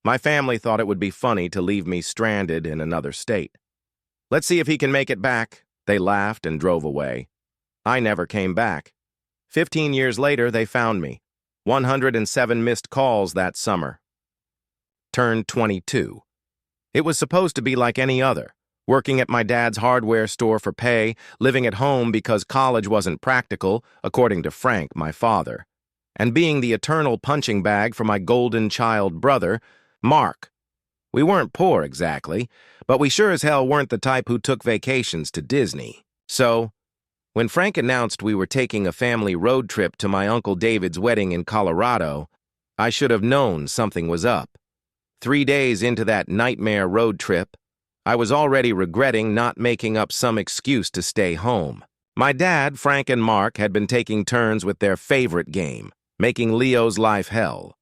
My family thought it would be funny to leave me stranded in another state. Let's see if he can make it back. They laughed and drove away. I never came back. 15 years later, they found me. 107 missed calls that summer. Turned 22. It was supposed to be like any other, working at my dad's hardware store for pay, living at home because college wasn't practical, according to Frank, my father, and being the eternal punching bag for my golden child brother, Mark. We weren't poor exactly, but we sure as hell weren't the type who took vacations to Disney. So, when Frank announced we were taking a family road trip to my Uncle David's wedding in Colorado, I should have known something was up. 3 days into that nightmare road trip, I was already regretting not making up some excuse to stay home. My dad, Frank, and Mark had been taking turns with their favorite game, making Leo's life hell.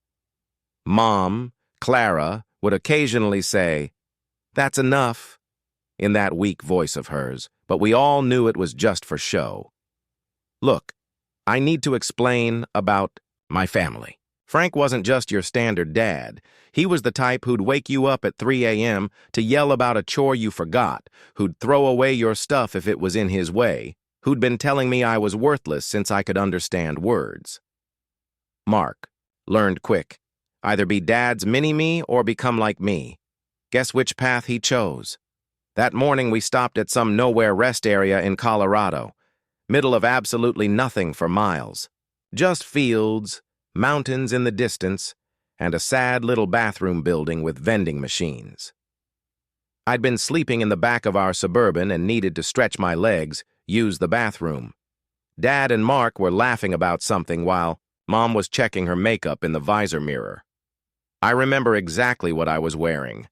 Mom, Clara, would occasionally say, "That's enough," in that weak voice of hers, but we all knew it was just for show. Look, I need to explain about my family. Frank wasn't just your standard dad. He was the type who'd wake you up at 3 a.m. to yell about a chore you forgot, who'd throw away your stuff if it was in his way, who'd been telling me I was worthless since I could understand words. Mark learned quick. Either be dad's mini-me or become like me. Guess which path he chose? That morning we stopped at some nowhere rest area in Colorado, middle of absolutely nothing for miles. Just fields, mountains in the distance, and a sad little bathroom building with vending machines. I'd been sleeping in the back of our Suburban and needed to stretch my legs, use the bathroom. Dad and Mark were laughing about something while Mom was checking her makeup in the visor mirror. I remember exactly what I was wearing.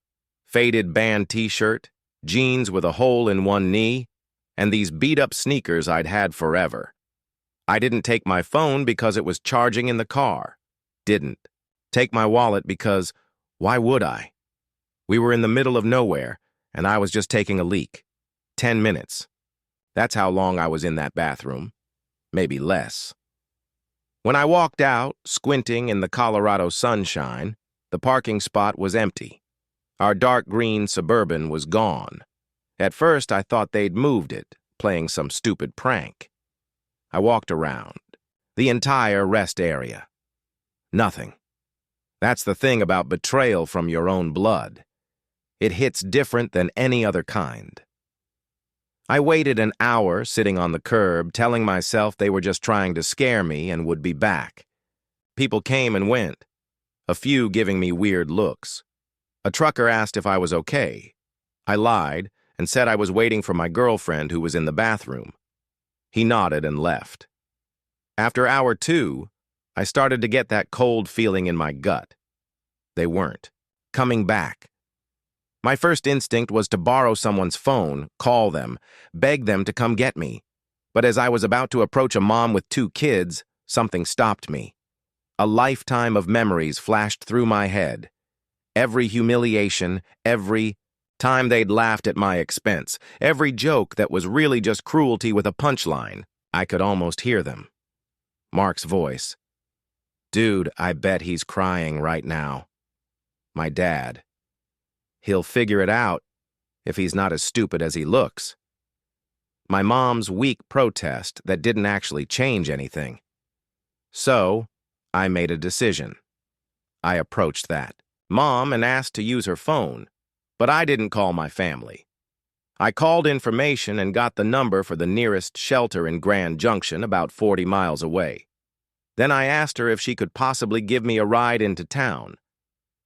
Faded band t-shirt, jeans with a hole in one knee, and these beat-up sneakers I'd had forever. I didn't take my phone because it was charging in the car. Didn't take my wallet because, why would I? We were in the middle of nowhere, and I was just taking a leak. 10 minutes. That's how long I was in that bathroom. Maybe less. When I walked out, squinting in the Colorado sunshine, the parking spot was empty. Our dark green Suburban was gone. At first, I thought they'd moved it, playing some stupid prank. I walked around the entire rest area. Nothing. That's the thing about betrayal from your own blood. It hits different than any other kind. I waited an hour sitting on the curb, telling myself they were just trying to scare me and would be back. People came and went, a few giving me weird looks. A trucker asked if I was okay. I lied and said I was waiting for my girlfriend who was in the bathroom. He nodded and left. After hour 2, I started to get that cold feeling in my gut. They weren't coming back. My first instinct was to borrow someone's phone, call them, beg them to come get me. But as I was about to approach a mom with 2 kids, something stopped me. A lifetime of memories flashed through my head. Every humiliation, every time they'd laughed at my expense, every joke that was really just cruelty with a punchline, I could almost hear them. Mark's voice. "Dude, I bet he's crying right now." My dad. "He'll figure it out if he's not as stupid as he looks." My mom's weak protest that didn't actually change anything. So, I made a decision. I approached that Mom and asked to use her phone, but I didn't call my family. I called information and got the number for the nearest shelter in Grand Junction, about 40 miles away. Then I asked her if she could possibly give me a ride into town.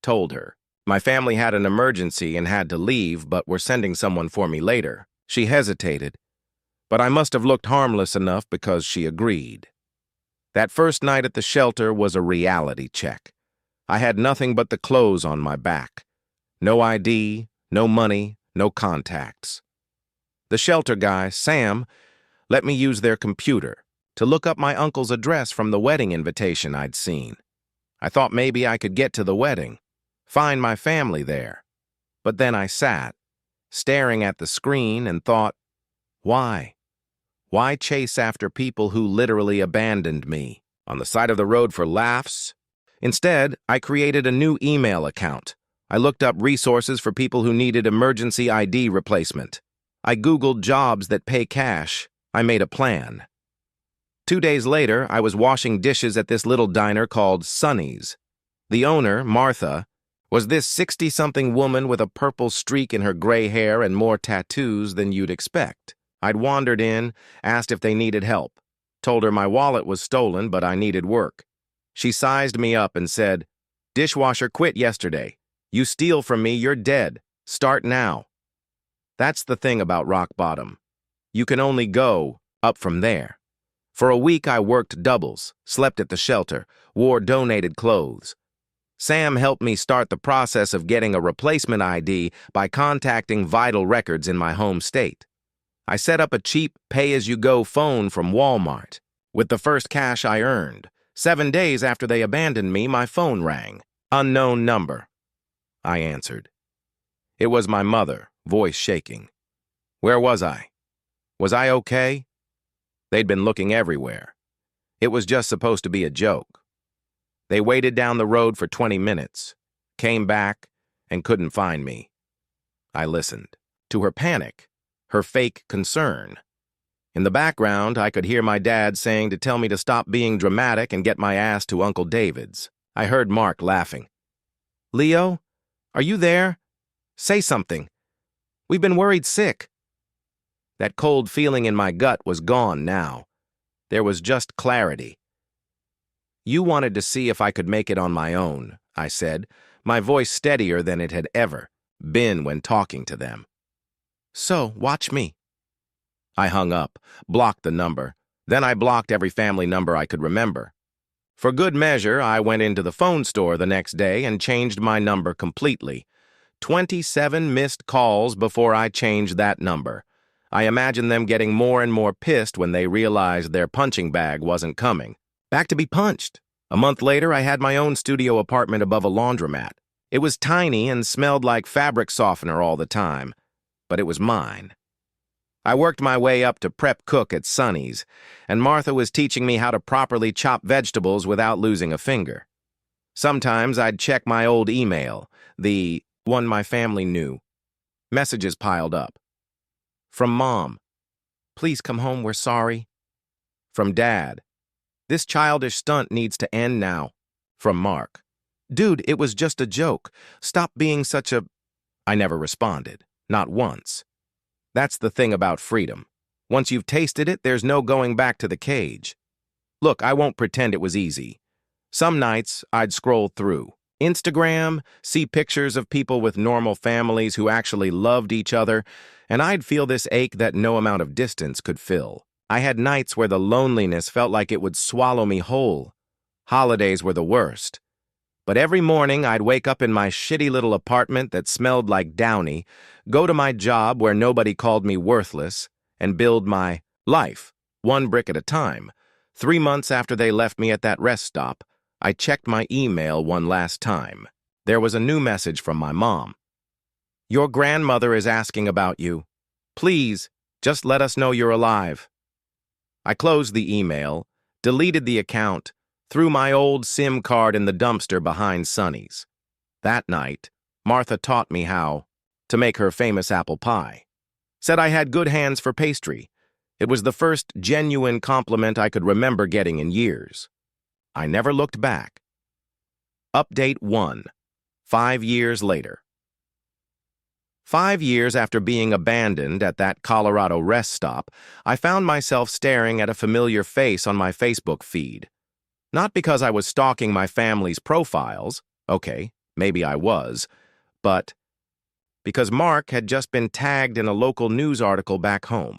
Told her. My family had an emergency and had to leave, but were sending someone for me later. She hesitated, but I must have looked harmless enough because she agreed. That first night at the shelter was a reality check. I had nothing but the clothes on my back. No ID, no money, no contacts. The shelter guy, Sam, let me use their computer to look up my uncle's address from the wedding invitation I'd seen. I thought maybe I could get to the wedding, find my family there. But then I sat, staring at the screen and thought, why? Why chase after people who literally abandoned me on the side of the road for laughs? Instead, I created a new email account, I looked up resources for people who needed emergency ID replacement. I Googled jobs that pay cash. I made a plan. 2 days later, I was washing dishes at this little diner called Sonny's. The owner, Martha, was this 60-something woman with a purple streak in her gray hair and more tattoos than you'd expect. I'd wandered in, asked if they needed help, told her my wallet was stolen but I needed work. She sized me up and said, "Dishwasher quit yesterday. You steal from me, you're dead. Start now." That's the thing about rock bottom. You can only go up from there. For a week I worked doubles, slept at the shelter, wore donated clothes. Sam helped me start the process of getting a replacement ID by contacting vital records in my home state. I set up a cheap pay-as-you-go phone from Walmart. With the first cash I earned, 7 days after they abandoned me, my phone rang. "Unknown number." I answered. It was my mother, voice shaking. Where was I? Was I okay? They'd been looking everywhere. It was just supposed to be a joke. They waited down the road for 20 minutes, came back, and couldn't find me. I listened to her panic, her fake concern. In the background, I could hear my dad saying to tell me to stop being dramatic and get my ass to Uncle David's. I heard Mark laughing. "Leo, are you there? Say something. We've been worried sick." That cold feeling in my gut was gone now. There was just clarity. "You wanted to see if I could make it on my own," I said, my voice steadier than it had ever been when talking to them. "So, watch me." I hung up, blocked the number. Then I blocked every family number I could remember. For good measure, I went into the phone store the next day and changed my number completely. 27 missed calls before I changed that number. I imagined them getting more and more pissed when they realized their punching bag wasn't coming. Back to be punched. A month later, I had my own studio apartment above a laundromat. It was tiny and smelled like fabric softener all the time, but it was mine. I worked my way up to prep cook at Sonny's, and Martha was teaching me how to properly chop vegetables without losing a finger. Sometimes I'd check my old email, the one my family knew. Messages piled up. From Mom, "Please come home, we're sorry." From Dad, "This childish stunt needs to end now." From Mark, "Dude, it was just a joke. Stop being such a—" I never responded, not once. That's the thing about freedom. Once you've tasted it, there's no going back to the cage. Look, I won't pretend it was easy. Some nights, I'd scroll through Instagram, see pictures of people with normal families who actually loved each other, and I'd feel this ache that no amount of distance could fill. I had nights where the loneliness felt like it would swallow me whole. Holidays were the worst. But every morning, I'd wake up in my shitty little apartment that smelled like Downey, go to my job where nobody called me worthless, and build my life, one brick at a time. 3 months after they left me at that rest stop, I checked my email one last time. There was a new message from my mom. "Your grandmother is asking about you. Please, just let us know you're alive." I closed the email, deleted the account, threw my old SIM card in the dumpster behind Sonny's. That night, Martha taught me how to make her famous apple pie. Said I had good hands for pastry. It was the first genuine compliment I could remember getting in years. I never looked back. Update 1. 5 years later. 5 years after being abandoned at that Colorado rest stop, I found myself staring at a familiar face on my Facebook feed. Not because I was stalking my family's profiles, okay, maybe I was, but because Mark had just been tagged in a local news article back home.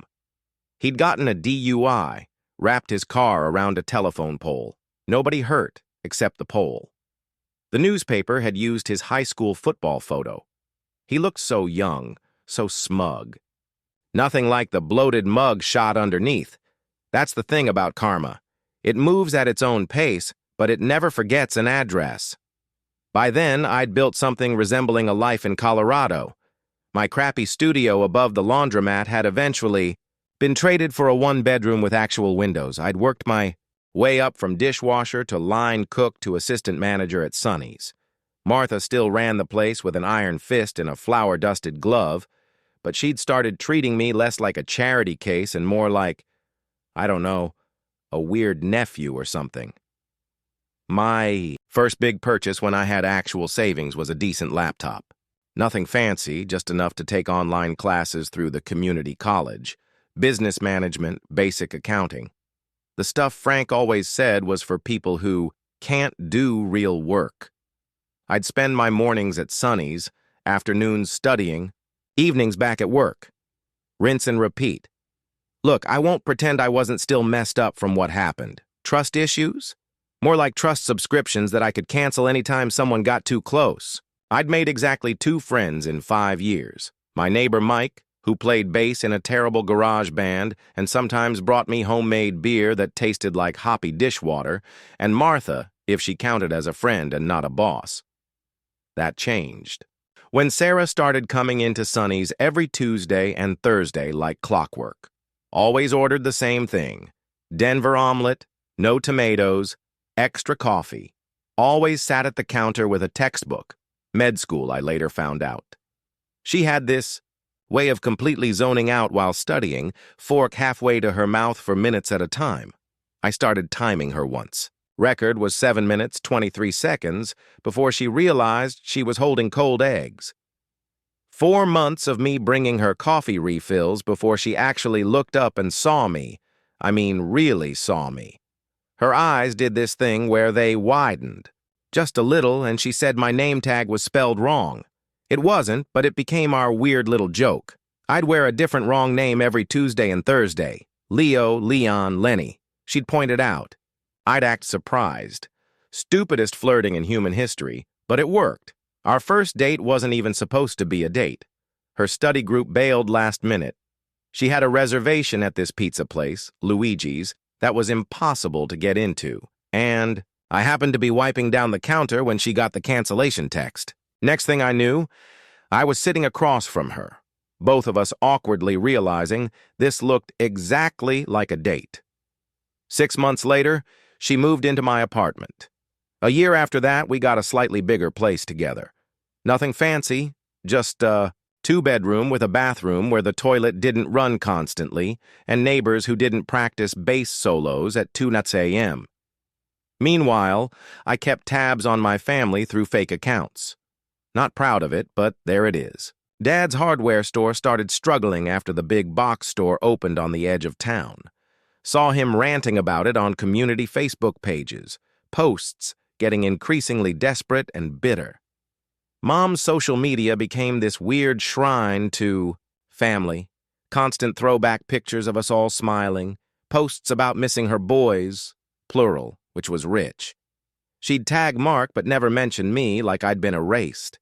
He'd gotten a DUI, wrapped his car around a telephone pole. Nobody hurt except the pole. The newspaper had used his high school football photo. He looked so young, so smug. Nothing like the bloated mug shot underneath. That's the thing about karma. It moves at its own pace, but it never forgets an address. By then, I'd built something resembling a life in Colorado. My crappy studio above the laundromat had eventually been traded for a one-bedroom with actual windows. I'd worked my way up from dishwasher to line cook to assistant manager at Sonny's. Martha still ran the place with an iron fist and a flour-dusted glove, but she'd started treating me less like a charity case and more like, I don't know, a weird nephew or something. My first big purchase when I had actual savings was a decent laptop. Nothing fancy, just enough to take online classes through the community college, business management, basic accounting. The stuff Frank always said was for people who can't do real work. I'd spend my mornings at Sonny's, afternoons studying, evenings back at work. Rinse and repeat. Look, I won't pretend I wasn't still messed up from what happened. Trust issues? More like trust subscriptions that I could cancel anytime someone got too close. I'd made exactly 2 friends in 5 years. My neighbor Mike, who played bass in a terrible garage band and sometimes brought me homemade beer that tasted like hoppy dishwater, and Martha, if she counted as a friend and not a boss. That changed when Sarah started coming into Sonny's every Tuesday and Thursday like clockwork. Always ordered the same thing: Denver omelet, no tomatoes, extra coffee. Always sat at the counter with a textbook. Med school, I later found out. She had this way of completely zoning out while studying, fork halfway to her mouth for minutes at a time. I started timing her once. Record was 7 minutes, 23 seconds before she realized she was holding cold eggs. 4 months of me bringing her coffee refills before she actually looked up and saw me. I mean, really saw me. Her eyes did this thing where they widened. Just a little, and she said my name tag was spelled wrong. It wasn't, but it became our weird little joke. I'd wear a different wrong name every Tuesday and Thursday. Leo, Leon, Lenny. She'd point it out. I'd act surprised. Stupidest flirting in human history, but it worked. Our first date wasn't even supposed to be a date. Her study group bailed last minute. She had a reservation at this pizza place, Luigi's, that was impossible to get into. And I happened to be wiping down the counter when she got the cancellation text. Next thing I knew, I was sitting across from her, both of us awkwardly realizing this looked exactly like a date. 6 months later, she moved into my apartment. A year after that, we got a slightly bigger place together. Nothing fancy, just a 2-bedroom with a bathroom where the toilet didn't run constantly and neighbors who didn't practice bass solos at 2 a.m. Meanwhile, I kept tabs on my family through fake accounts. Not proud of it, but there it is. Dad's hardware store started struggling after the big box store opened on the edge of town. Saw him ranting about it on community Facebook pages, posts getting increasingly desperate and bitter. Mom's social media became this weird shrine to family, constant throwback pictures of us all smiling, posts about missing her boys, plural, which was rich. She'd tag Mark but never mention me like I'd been erased.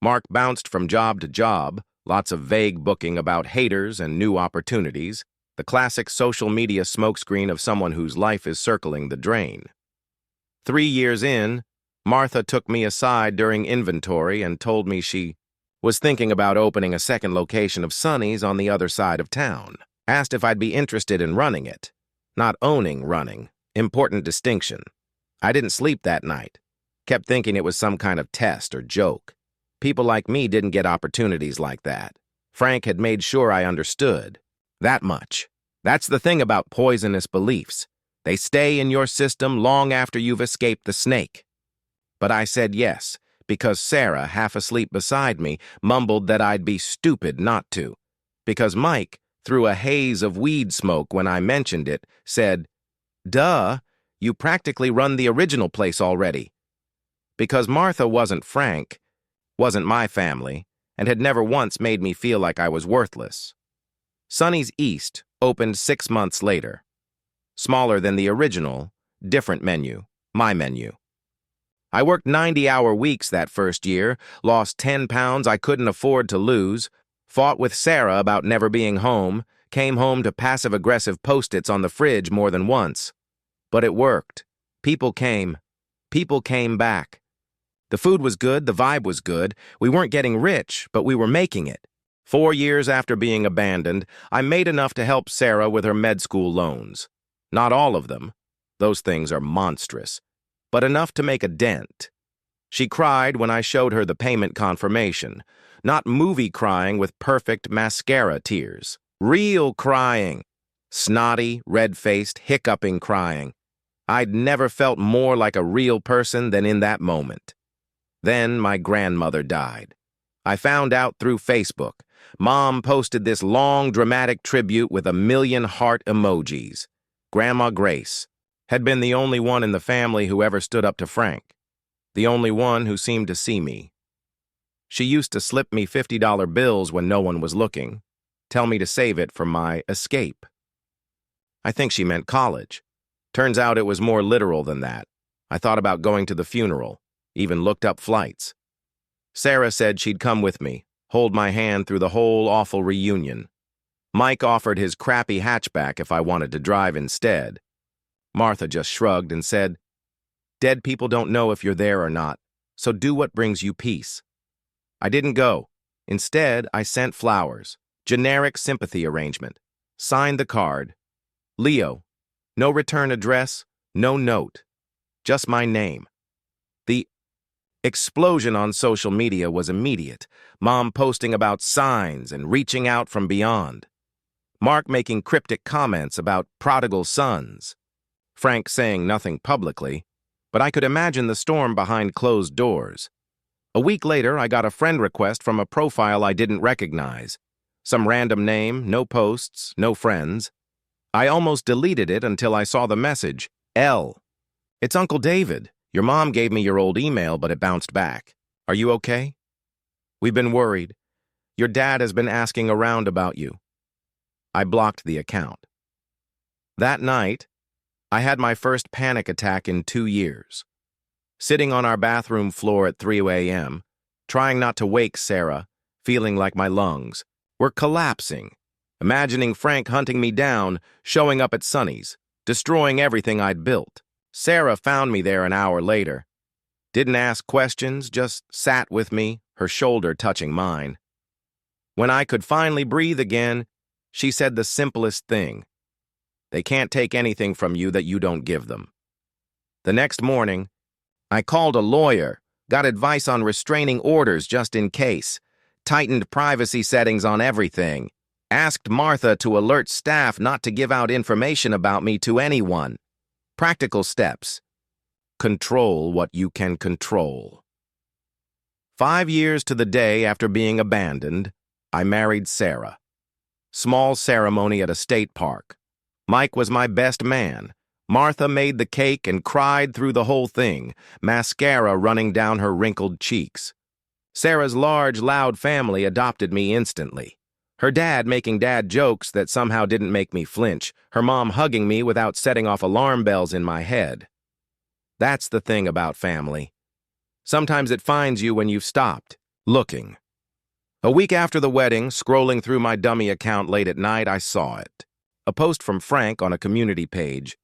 Mark bounced from job to job, lots of vague booking about haters and new opportunities, the classic social media smokescreen of someone whose life is circling the drain. 3 years in, Martha took me aside during inventory and told me she was thinking about opening a second location of Sonny's on the other side of town. Asked if I'd be interested in running it. Not owning running. Important distinction. I didn't sleep that night. Kept thinking it was some kind of test or joke. People like me didn't get opportunities like that. Frank had made sure I understood. That much. That's the thing about poisonous beliefs. They stay in your system long after you've escaped the snake. But I said yes, because Sarah, half asleep beside me, mumbled that I'd be stupid not to. Because Mike, through a haze of weed smoke when I mentioned it, said, "Duh, you practically run the original place already." Because Martha wasn't Frank, wasn't my family, and had never once made me feel like I was worthless. Sonny's East opened 6 months later. Smaller than the original, different menu, my menu. I worked 90-hour weeks that first year, lost 10 pounds I couldn't afford to lose, fought with Sarah about never being home, came home to passive-aggressive Post-its on the fridge more than once. But it worked. People came. People came back. The food was good, the vibe was good. We weren't getting rich, but we were making it. 4 years after being abandoned, I made enough to help Sarah with her med school loans. Not all of them. Those things are monstrous. But enough to make a dent. She cried when I showed her the payment confirmation, not movie crying with perfect mascara tears. Real crying. Snotty, red-faced, hiccuping crying. I'd never felt more like a real person than in that moment. Then my grandmother died. I found out through Facebook. Mom posted this long, dramatic tribute with 1,000,000 heart emojis. Grandma Grace had been the only one in the family who ever stood up to Frank, the only one who seemed to see me. She used to slip me $50 bills when no one was looking, tell me to save it for my escape. I think she meant college. Turns out it was more literal than that. I thought about going to the funeral, even looked up flights. Sarah said she'd come with me, hold my hand through the whole awful reunion. Mike offered his crappy hatchback if I wanted to drive instead. Martha just shrugged and said, "Dead people don't know if you're there or not, so do what brings you peace." I didn't go. Instead, I sent flowers, generic sympathy arrangement, signed the card. Leo, no return address, no note, just my name. The explosion on social media was immediate, Mom posting about signs and reaching out from beyond. Mark making cryptic comments about prodigal sons. Frank saying nothing publicly, but I could imagine the storm behind closed doors. A week later, I got a friend request from a profile I didn't recognize. Some random name, no posts, no friends. I almost deleted it until I saw the message, L. "It's Uncle David. Your mom gave me your old email, but it bounced back. Are you okay? We've been worried. Your dad has been asking around about you." I blocked the account. That night, I had my first panic attack in 2 years. Sitting on our bathroom floor at 3 a.m., trying not to wake Sarah, feeling like my lungs were collapsing, imagining Frank hunting me down, showing up at Sonny's, destroying everything I'd built. Sarah found me there an hour later. Didn't ask questions, just sat with me, her shoulder touching mine. When I could finally breathe again, she said the simplest thing. They can't take anything from you that you don't give them. The next morning, I called a lawyer, got advice on restraining orders just in case, tightened privacy settings on everything, asked Martha to alert staff not to give out information about me to anyone. Practical steps. Control what you can control. 5 years to the day after being abandoned, I married Sarah. Small ceremony at a state park. Mike was my best man. Martha made the cake and cried through the whole thing, mascara running down her wrinkled cheeks. Sarah's large, loud family adopted me instantly. Her dad making dad jokes that somehow didn't make me flinch, her mom hugging me without setting off alarm bells in my head. That's the thing about family. Sometimes it finds you when you've stopped looking. A week after the wedding, scrolling through my dummy account late at night, I saw it. A post from Frank on a community page.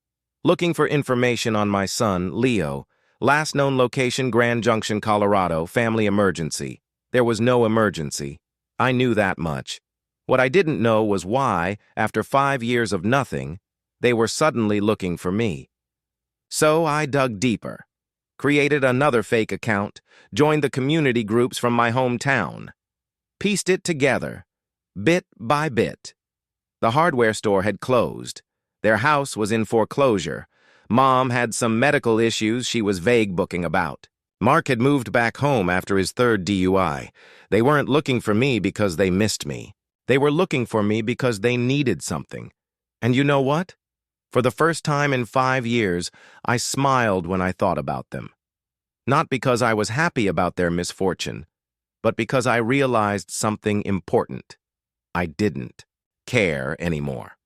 Looking for information on my son, Leo. Last known location, Grand Junction, Colorado. Family emergency. There was no emergency. I knew that much. What I didn't know was why, after 5 years of nothing, they were suddenly looking for me. So I dug deeper. Created another fake account. Joined the community groups from my hometown. Pieced it together, bit by bit. The hardware store had closed. Their house was in foreclosure. Mom had some medical issues she was vague booking about. Mark had moved back home after his 3rd DUI. They weren't looking for me because they missed me. They were looking for me because they needed something. And you know what? For the first time in 5 years, I smiled when I thought about them. Not because I was happy about their misfortune, but because I realized something important. I didn't care anymore.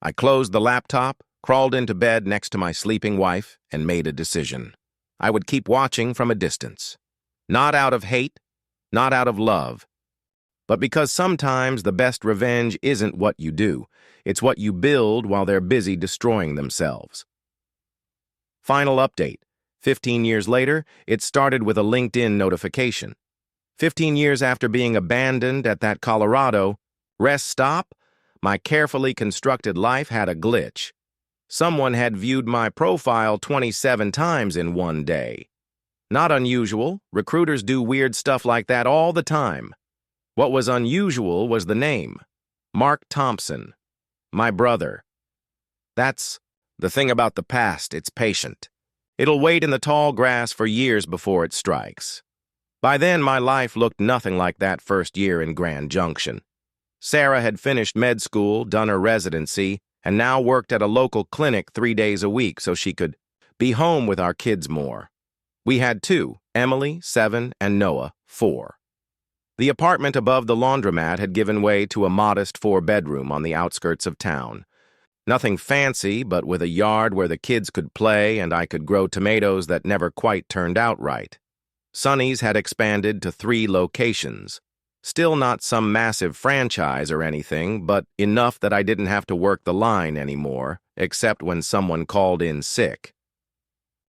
I closed the laptop, crawled into bed next to my sleeping wife, and made a decision. I would keep watching from a distance. Not out of hate, not out of love, but because sometimes the best revenge isn't what you do. It's what you build while they're busy destroying themselves. Final update. 15 years later, it started with a LinkedIn notification. 15 years after being abandoned at that Colorado, rest stop, my carefully constructed life had a glitch. Someone had viewed my profile 27 times in one day. Not unusual. Recruiters do weird stuff like that all the time. What was unusual was the name. Mark Thompson. My brother. That's the thing about the past, it's patient. It'll wait in the tall grass for years before it strikes. By then, my life looked nothing like that first year in Grand Junction. Sarah had finished med school, done her residency, and now worked at a local clinic 3 days a week so she could be home with our kids more. We had two, Emily, 7, and Noah, 4. The apartment above the laundromat had given way to a modest 4-bedroom on the outskirts of town. Nothing fancy, but with a yard where the kids could play and I could grow tomatoes that never quite turned out right. Sonny's had expanded to 3 locations. Still not some massive franchise or anything, but enough that I didn't have to work the line anymore, except when someone called in sick.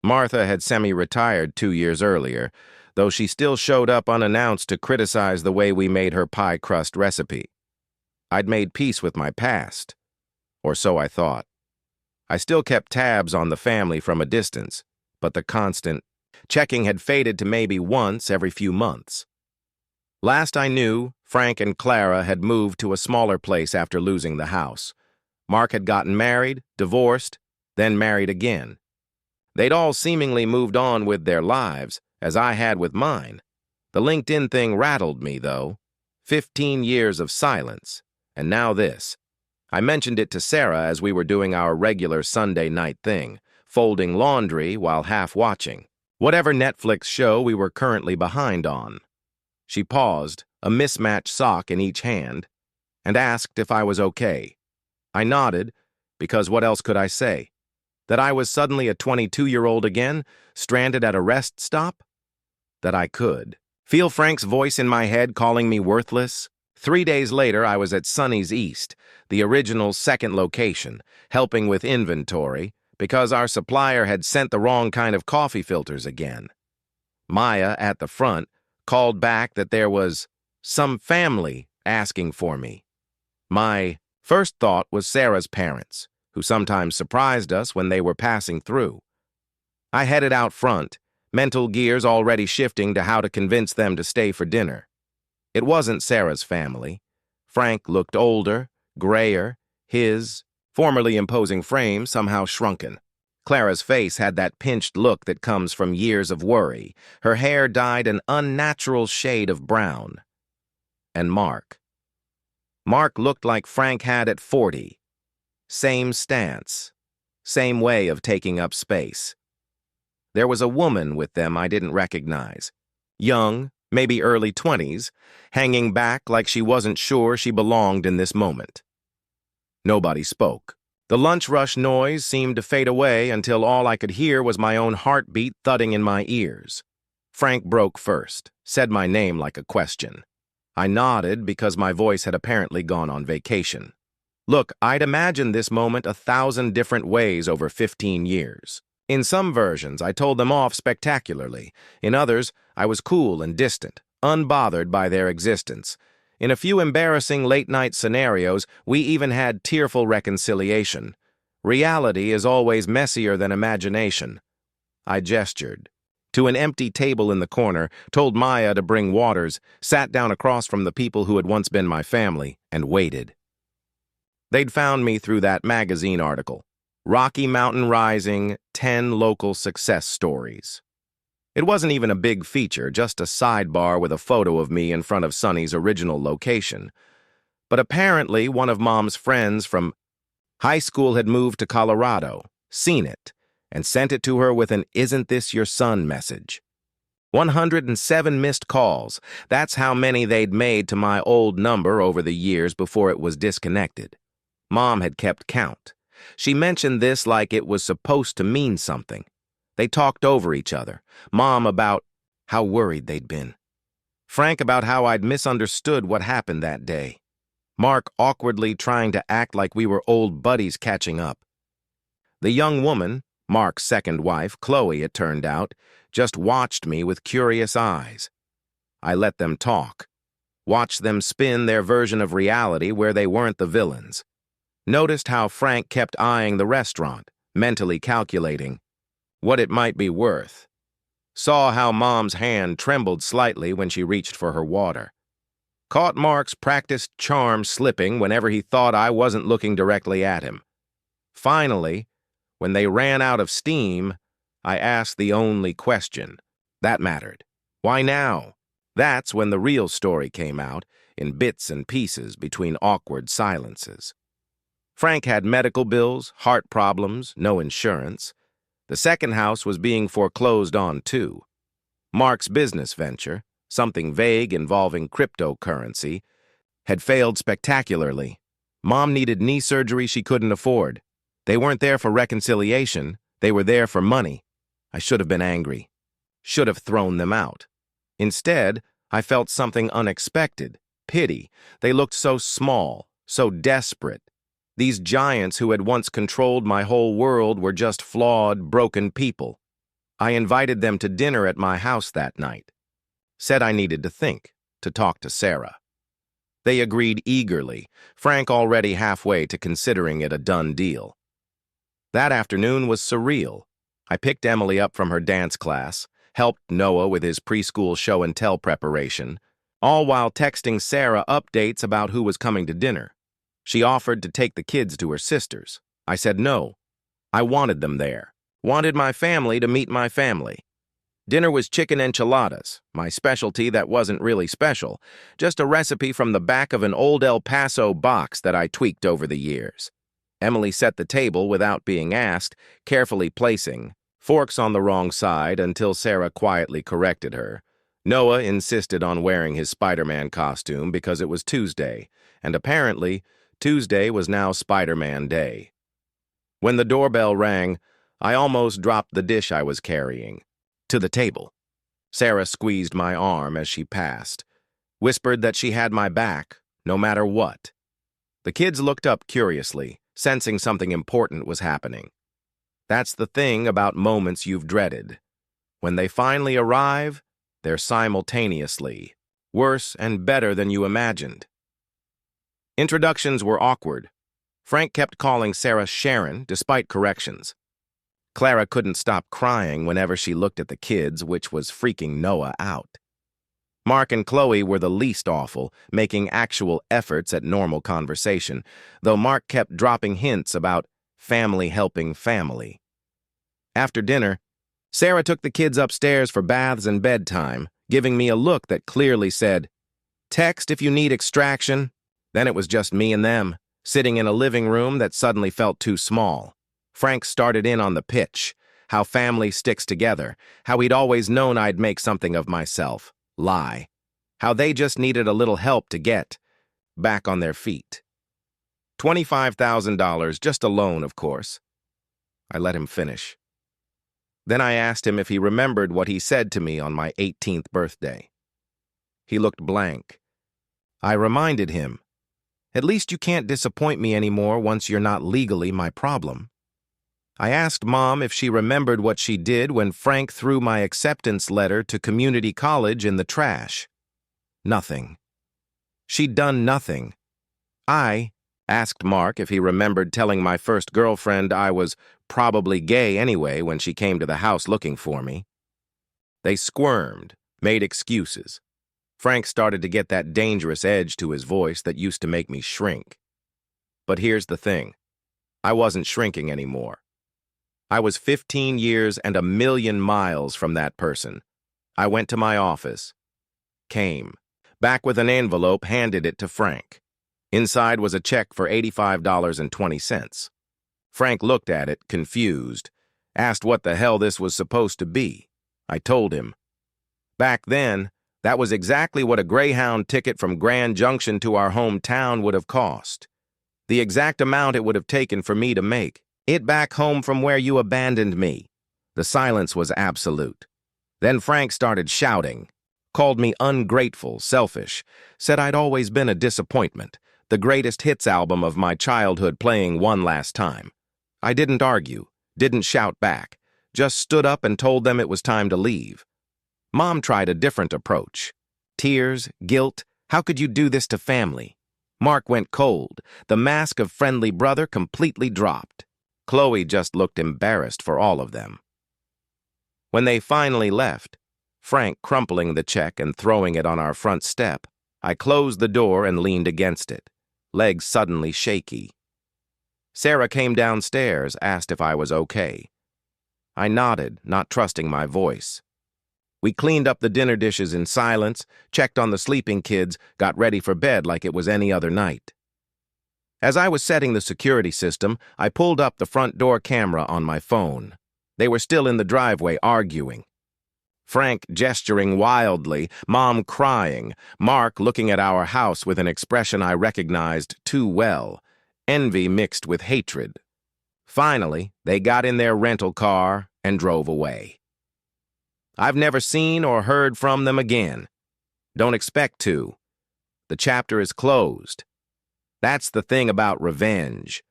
Martha had semi-retired 2 years earlier, though she still showed up unannounced to criticize the way we made her pie crust recipe. I'd made peace with my past, or so I thought. I still kept tabs on the family from a distance, but the constant checking had faded to maybe once every few months. Last I knew, Frank and Clara had moved to a smaller place after losing the house. Mark had gotten married, divorced, then married again. They'd all seemingly moved on with their lives, as I had with mine. The LinkedIn thing rattled me, though. 15 years of silence, and now this. I mentioned it to Sarah as we were doing our regular Sunday night thing, folding laundry while half watching whatever Netflix show we were currently behind on. She paused, a mismatched sock in each hand, and asked if I was okay. I nodded, because what else could I say? That I was suddenly a 22-year-old again, stranded at a rest stop? That I could feel Frank's voice in my head calling me worthless? 3 days later, I was at Sonny's East, the original second location, helping with inventory, because our supplier had sent the wrong kind of coffee filters again. Maya, at the front, called back that there was some family asking for me. My first thought was Sarah's parents, who sometimes surprised us when they were passing through. I headed out front, mental gears already shifting to how to convince them to stay for dinner. It wasn't Sarah's family. Frank looked older, grayer, his formerly imposing frame somehow shrunken. Clara's face had that pinched look that comes from years of worry. Her hair dyed an unnatural shade of brown. And Mark. Mark looked like Frank had at 40. Same stance. Same way of taking up space. There was a woman with them I didn't recognize. Young, maybe early 20s, hanging back like she wasn't sure she belonged in this moment. Nobody spoke. The lunch rush noise seemed to fade away until all I could hear was my own heartbeat thudding in my ears. Frank broke first, said my name like a question. I nodded because my voice had apparently gone on vacation. Look, I'd imagined this moment 1,000 different ways over 15 years. In some versions, I told them off spectacularly. In others, I was cool and distant, unbothered by their existence. In a few embarrassing late-night scenarios, we even had tearful reconciliation. Reality is always messier than imagination. I gestured to an empty table in the corner, told Maya to bring waters, sat down across from the people who had once been my family, and waited. They'd found me through that magazine article, Rocky Mountain Rising, 10 Local Success Stories. It wasn't even a big feature, just a sidebar with a photo of me in front of Sonny's original location. But apparently one of Mom's friends from high school had moved to Colorado, seen it, and sent it to her with an "Isn't this your son?" message. 107 missed calls. That's how many they'd made to my old number over the years before it was disconnected. Mom had kept count. She mentioned this like it was supposed to mean something. They talked over each other. Mom about how worried they'd been. Frank about how I'd misunderstood what happened that day. Mark awkwardly trying to act like we were old buddies catching up. The young woman, Mark's second wife, Chloe, it turned out, just watched me with curious eyes. I let them talk. Watched them spin their version of reality where they weren't the villains. Noticed how Frank kept eyeing the restaurant, mentally calculating what it might be worth. Saw how Mom's hand trembled slightly when she reached for her water. Caught Mark's practiced charm slipping whenever he thought I wasn't looking directly at him. Finally, when they ran out of steam, I asked the only question that mattered. Why now? That's when the real story came out, in bits and pieces between awkward silences. Frank had medical bills, heart problems, no insurance. The second house was being foreclosed on, too. Mark's business venture, something vague involving cryptocurrency, had failed spectacularly. Mom needed knee surgery she couldn't afford. They weren't there for reconciliation. They were there for money. I should have been angry. Should have thrown them out. Instead, I felt something unexpected. Pity. They looked so small, so desperate. These giants who had once controlled my whole world were just flawed, broken people. I invited them to dinner at my house that night. Said I needed to think, to talk to Sarah. They agreed eagerly, Frank already halfway to considering it a done deal. That afternoon was surreal. I picked Emily up from her dance class, helped Noah with his preschool show-and-tell preparation, all while texting Sarah updates about who was coming to dinner. She offered to take the kids to her sister's. I said no. I wanted them there. Wanted my family to meet my family. Dinner was chicken enchiladas, my specialty that wasn't really special, just a recipe from the back of an old El Paso box that I tweaked over the years. Emily set the table without being asked, carefully placing forks on the wrong side until Sarah quietly corrected her. Noah insisted on wearing his Spider-Man costume because it was Tuesday, and apparently, Tuesday was now Spider-Man Day. When the doorbell rang, I almost dropped the dish I was carrying. To the table. Sarah squeezed my arm as she passed, whispered that she had my back, no matter what. The kids looked up curiously, sensing something important was happening. That's the thing about moments you've dreaded. When they finally arrive, they're simultaneously worse and better than you imagined. Introductions were awkward. Frank kept calling Sarah Sharon, despite corrections. Clara couldn't stop crying whenever she looked at the kids, which was freaking Noah out. Mark and Chloe were the least awful, making actual efforts at normal conversation, though Mark kept dropping hints about family helping family. After dinner, Sarah took the kids upstairs for baths and bedtime, giving me a look that clearly said, "Text if you need extraction." Then it was just me and them, sitting in a living room that suddenly felt too small. Frank started in on the pitch, how family sticks together, how he'd always known I'd make something of myself. Lie. How they just needed a little help to get back on their feet. $25,000, just a loan, of course. I let him finish. Then I asked him if he remembered what he said to me on my 18th birthday. He looked blank. I reminded him, "At least you can't disappoint me anymore once you're not legally my problem." I asked Mom if she remembered what she did when Frank threw my acceptance letter to community college in the trash. Nothing. She'd done nothing. I asked Mark if he remembered telling my first girlfriend I was probably gay anyway when she came to the house looking for me. They squirmed, made excuses. Frank started to get that dangerous edge to his voice that used to make me shrink. But here's the thing. I wasn't shrinking anymore. I was 15 years and a million miles from that person. I went to my office. Came. Back with an envelope, handed it to Frank. Inside was a check for $85.20. Frank looked at it, confused. Asked what the hell this was supposed to be. I told him. Back then, that was exactly what a Greyhound ticket from Grand Junction to our hometown would have cost. The exact amount it would have taken for me to make it back home from where you abandoned me. The silence was absolute. Then Frank started shouting, called me ungrateful, selfish, said I'd always been a disappointment, the greatest hits album of my childhood playing one last time. I didn't argue, didn't shout back, just stood up and told them it was time to leave. Mom tried a different approach. Tears, guilt, how could you do this to family? Mark went cold. The mask of friendly brother completely dropped. Chloe just looked embarrassed for all of them. When they finally left, Frank crumpling the check and throwing it on our front step, I closed the door and leaned against it, legs suddenly shaky. Sarah came downstairs, asked if I was okay. I nodded, not trusting my voice. We cleaned up the dinner dishes in silence, checked on the sleeping kids, got ready for bed like it was any other night. As I was setting the security system, I pulled up the front door camera on my phone. They were still in the driveway arguing. Frank gesturing wildly, Mom crying, Mark looking at our house with an expression I recognized too well, envy mixed with hatred. Finally, they got in their rental car and drove away. I've never seen or heard from them again. Don't expect to. The chapter is closed. That's the thing about revenge.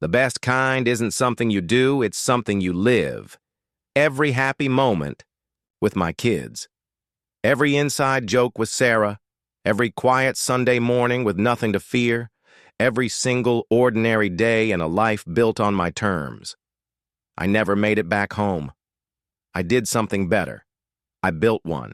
The best kind isn't something you do, it's something you live. Every happy moment with my kids. Every inside joke with Sarah. Every quiet Sunday morning with nothing to fear. Every single ordinary day in a life built on my terms. I never made it back home. I did something better. I built one.